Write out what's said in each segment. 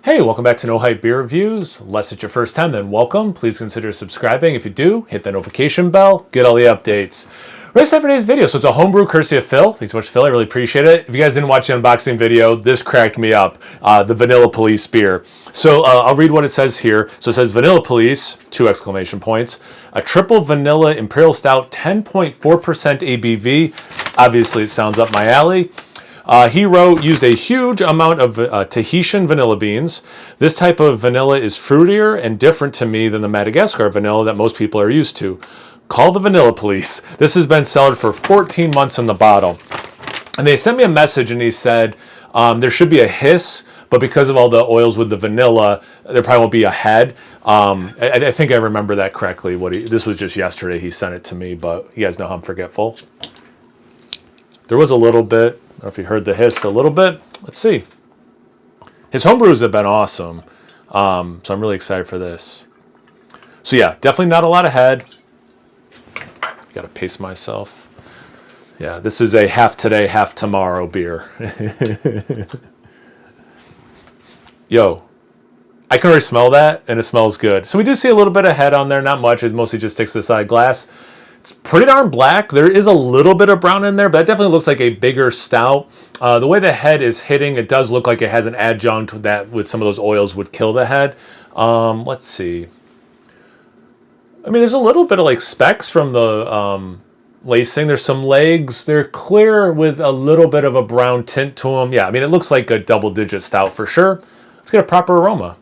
Hey, welcome back to No Hype Beer Reviews. Unless it's your first time, then welcome. Please consider subscribing. If you do, hit the notification bell, get all the updates. Race for today's video. So it's a homebrew courtesy of Phil. Thanks so much, Phil. I really appreciate it. If you guys didn't watch the unboxing video, this cracked me up. The Vanilla Police beer. So I'll read what it says here. So it says Vanilla Police, 2 exclamation points. A triple vanilla imperial stout, 10.4% ABV. Obviously, it sounds up my alley. He used a huge amount of Tahitian vanilla beans. This type of vanilla is fruitier and different to me than the Madagascar vanilla that most people are used to. Call the Vanilla Police. This has been cellared for 14 months in the bottle. And they sent me a message and he said there should be a hiss, but because of all the oils with the vanilla, there probably won't be a head. I think I remember that correctly. This was just yesterday he sent it to me, but you guys know how I'm forgetful. There was a little bit. I don't know if you heard the hiss a little bit. Let's see. His homebrews have been awesome. So I'm really excited for this. So yeah, definitely not a lot of head. Got to pace myself. Yeah, this is a half today, half tomorrow beer. Yo, I can already smell that, and it smells good. So we do see a little bit of head on there. Not much. It mostly just sticks to the side glass. It's pretty darn black. There is a little bit of brown in there, but that definitely looks like a bigger stout. The way the head is hitting, it does look like it has an adjunct that with some of those oils would kill the head. Let's see. I mean, there's a little bit of like specks from the lacing. There's some legs. They're clear with a little bit of a brown tint to them. Yeah, I mean, it looks like a double-digit stout for sure. Let's get a proper aroma.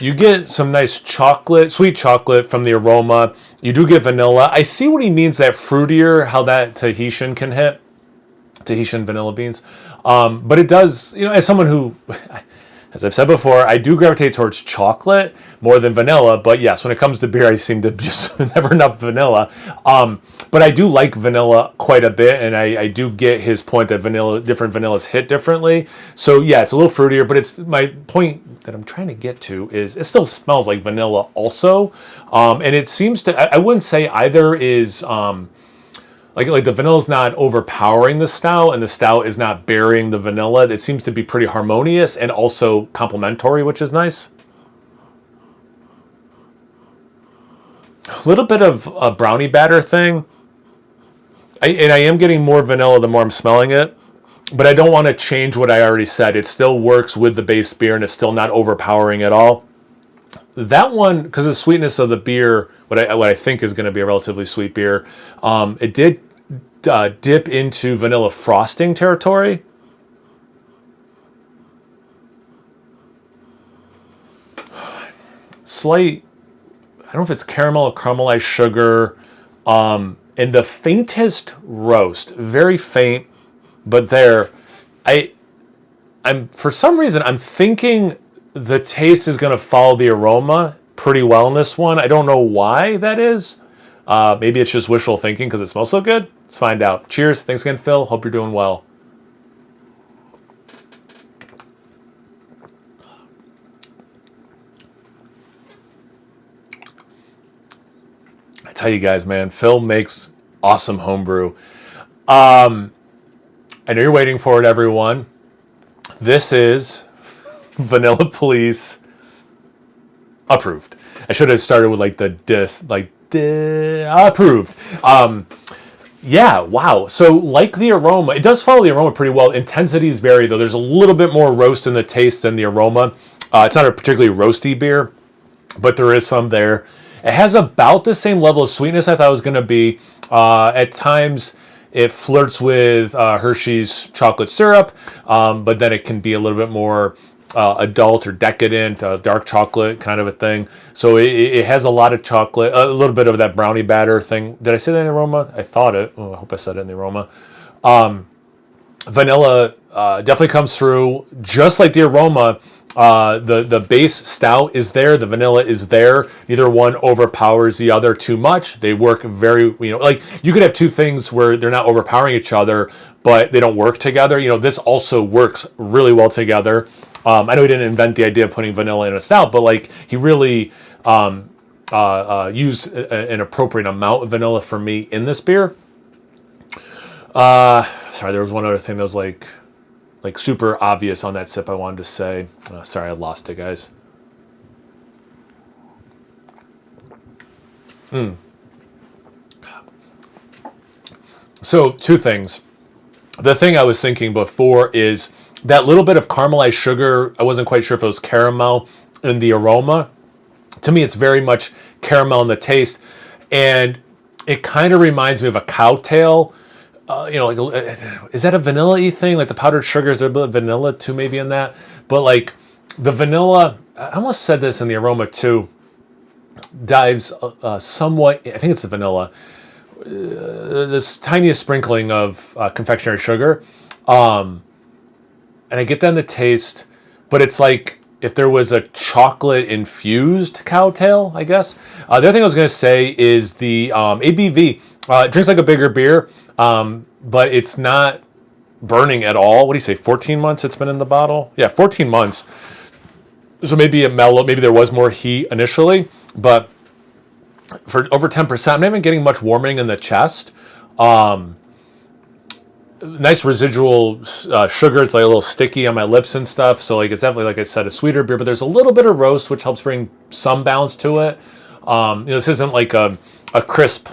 You get some nice chocolate, sweet chocolate from the aroma. You do get vanilla. I see what he means, that fruitier, how that Tahitian can hit. Tahitian vanilla beans. But it does, you know, as someone who, as I've said before, I do gravitate towards chocolate more than vanilla. But yes, when it comes to beer, I seem to just never enough vanilla. But I do like vanilla quite a bit, and I do get his point that different vanillas hit differently. So yeah, it's a little fruitier, but it's my point that I'm trying to get to is it still smells like vanilla also. And it seems to, I wouldn't say either is like the vanilla's not overpowering the stout and the stout is not burying the vanilla. It seems to be pretty harmonious and also complementary, which is nice. A little bit of a brownie batter thing. And I am getting more vanilla the more I'm smelling it, but I don't want to change what I already said. It still works with the base beer and it's still not overpowering at all. That one, because of the sweetness of the beer, what I think is going to be a relatively sweet beer, it did dip into vanilla frosting territory. Slight, I don't know if it's caramel or caramelized sugar, and the faintest roast, very faint, but there, I'm for some reason I'm thinking the taste is going to follow the aroma pretty well in this one. I don't know why that is. Maybe it's just wishful thinking because it smells so good. Let's find out. Cheers. Thanks again, Phil. Hope you're doing well. I tell you guys, man, Phil makes awesome homebrew. I know you're waiting for it, everyone. This is Vanilla Police approved. I should have started with like approved. Yeah, wow. So like the aroma, it does follow the aroma pretty well. Intensities vary though. There's a little bit more roast in the taste than the aroma. It's not a particularly roasty beer, but there is some there. It has about the same level of sweetness I thought it was going to be. At times, it flirts with Hershey's chocolate syrup, but then it can be a little bit more adult or decadent, dark chocolate kind of a thing. So it has a lot of chocolate, a little bit of that brownie batter thing. Did I say that in the aroma? I thought it. Oh, I hope I said it in the aroma. Vanilla definitely comes through, just like the aroma. The base stout is there, the vanilla is there. Neither one overpowers the other too much. They work very, like you could have two things where they're not overpowering each other, but they don't work together. This also works really well together. I know he didn't invent the idea of putting vanilla in a stout, but like he really used an appropriate amount of vanilla for me in this beer. Sorry, there was one other thing that was like like super obvious on that sip, I wanted to say. Sorry, I lost it, guys. So, two things. The thing I was thinking before is that little bit of caramelized sugar. I wasn't quite sure if it was caramel in the aroma. To me, it's very much caramel in the taste. And it kind of reminds me of a cowtail. Is that a vanilla-y thing? Like the powdered sugar, is there a bit of vanilla too maybe in that? But like the vanilla, I almost said this in the aroma too, dives somewhat, I think it's the vanilla, this tiniest sprinkling of confectionery sugar. And I get that in the taste, but it's like if there was a chocolate-infused cowtail, I guess. The other thing I was going to say is the ABV. It drinks like a bigger beer, but it's not burning at all. What do you say, 14 months it's been in the bottle? Yeah, 14 months. So maybe it mellowed, maybe there was more heat initially, but for over 10%, I'm not even getting much warming in the chest. Nice residual sugar. It's like a little sticky on my lips and stuff. So like it's definitely, like I said, a sweeter beer, but there's a little bit of roast, which helps bring some balance to it. This isn't like a crisp,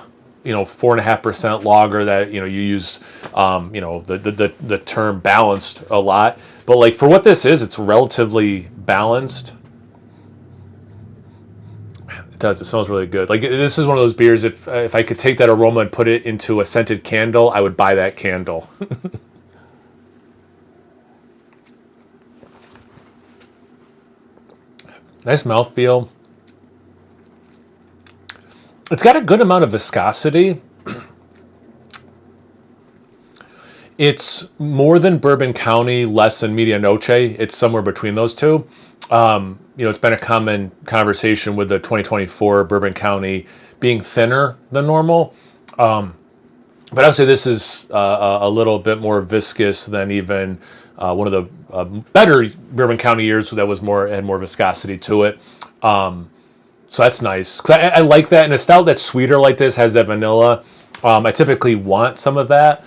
4.5% lager that, you use, the term balanced a lot. But like for what this is, it's relatively balanced. It does. It smells really good. Like this is one of those beers. If I could take that aroma and put it into a scented candle, I would buy that candle. Nice mouthfeel. It's got a good amount of viscosity. It's more than Bourbon County, less than Medianoche. It's somewhere between those two. It's been a common conversation with the 2024 Bourbon County being thinner than normal. But I would say this is a little bit more viscous than even one of the better Bourbon County years that had more viscosity to it. So that's nice. 'Cause I like that. And a stout that's sweeter like this has that vanilla. I typically want some of that.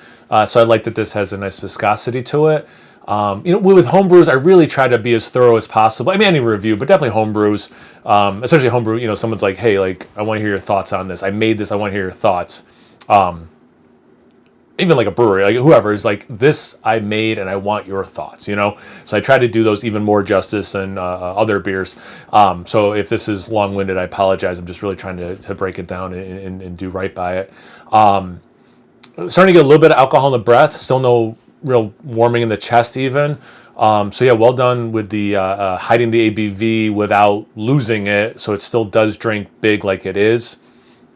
So I like that this has a nice viscosity to it. With homebrews, I really try to be as thorough as possible. I mean, any review, but definitely homebrews, especially homebrew. Someone's like, "Hey, like, I want to hear your thoughts on this. I made this. I want to hear your thoughts." Even like a brewery, like whoever is like, "This I made, and I want your thoughts." So I try to do those even more justice than other beers. So if this is long-winded, I apologize. I'm just really trying to break it down and do right by it. Starting to get a little bit of alcohol in the breath. Still no real warming in the chest even. So yeah, well done with the hiding the ABV without losing it. So it still does drink big like it is,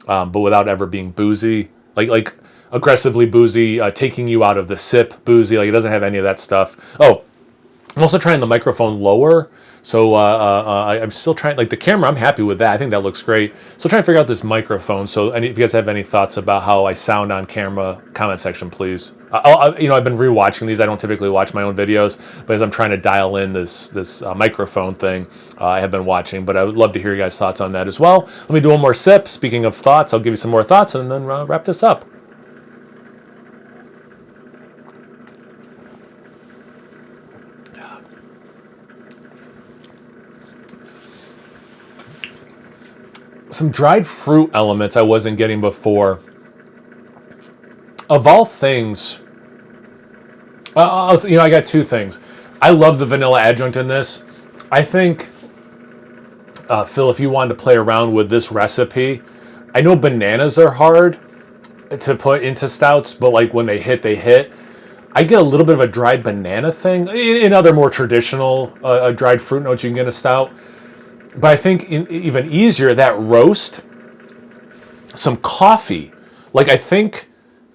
but without ever being boozy. Like aggressively boozy, taking you out of the sip boozy. Like it doesn't have any of that stuff. Oh, I'm also trying the microphone lower. So I'm still trying, like the camera, I'm happy with that. I think that looks great. Still trying to figure out this microphone. So if you guys have any thoughts about how I sound on camera, comment section, please. I've been rewatching these. I don't typically watch my own videos, but as I'm trying to dial in this microphone thing, I have been watching. But I would love to hear you guys' thoughts on that as well. Let me do one more sip. Speaking of thoughts, I'll give you some more thoughts and then wrap this up. Some dried fruit elements I wasn't getting before. Of all things, I got two things. I love the vanilla adjunct in this. I think, Phil, if you wanted to play around with this recipe, I know bananas are hard to put into stouts, but like when they hit, they hit. I get a little bit of a dried banana thing. In other more traditional dried fruit notes you can get in a stout. But I think even easier, that roast, some coffee. Like I think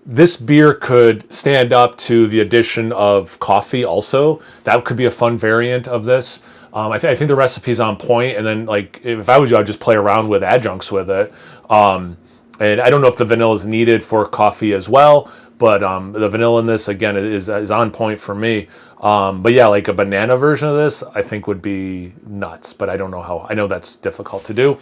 this beer could stand up to the addition of coffee also. That could be a fun variant of this. I think the recipe's on point, and then like if I was you, I'd just play around with adjuncts with it. And I don't know if the vanilla is needed for coffee as well, but the vanilla in this again is on point for me. But yeah, like a banana version of this, I think would be nuts. But I don't know how. I know that's difficult to do.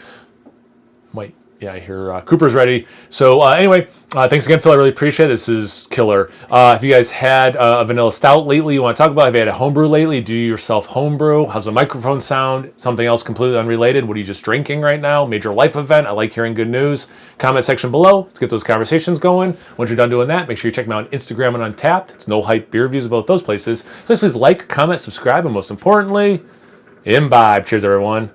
Might Yeah, I hear Cooper's ready. So anyway, thanks again, Phil. I really appreciate it. This is killer. Have you guys had a vanilla stout lately you want to talk about? Have you had a homebrew lately? Do you yourself homebrew? How's the microphone sound? Something else completely unrelated? What are you just drinking right now? Major life event? I like hearing good news. Comment section below. Let's get those conversations going. Once you're done doing that, make sure you check me out on Instagram and Untapped. It's No Hype Beer Reviews about those places. Please like, comment, subscribe, and most importantly, imbibe. Cheers, everyone.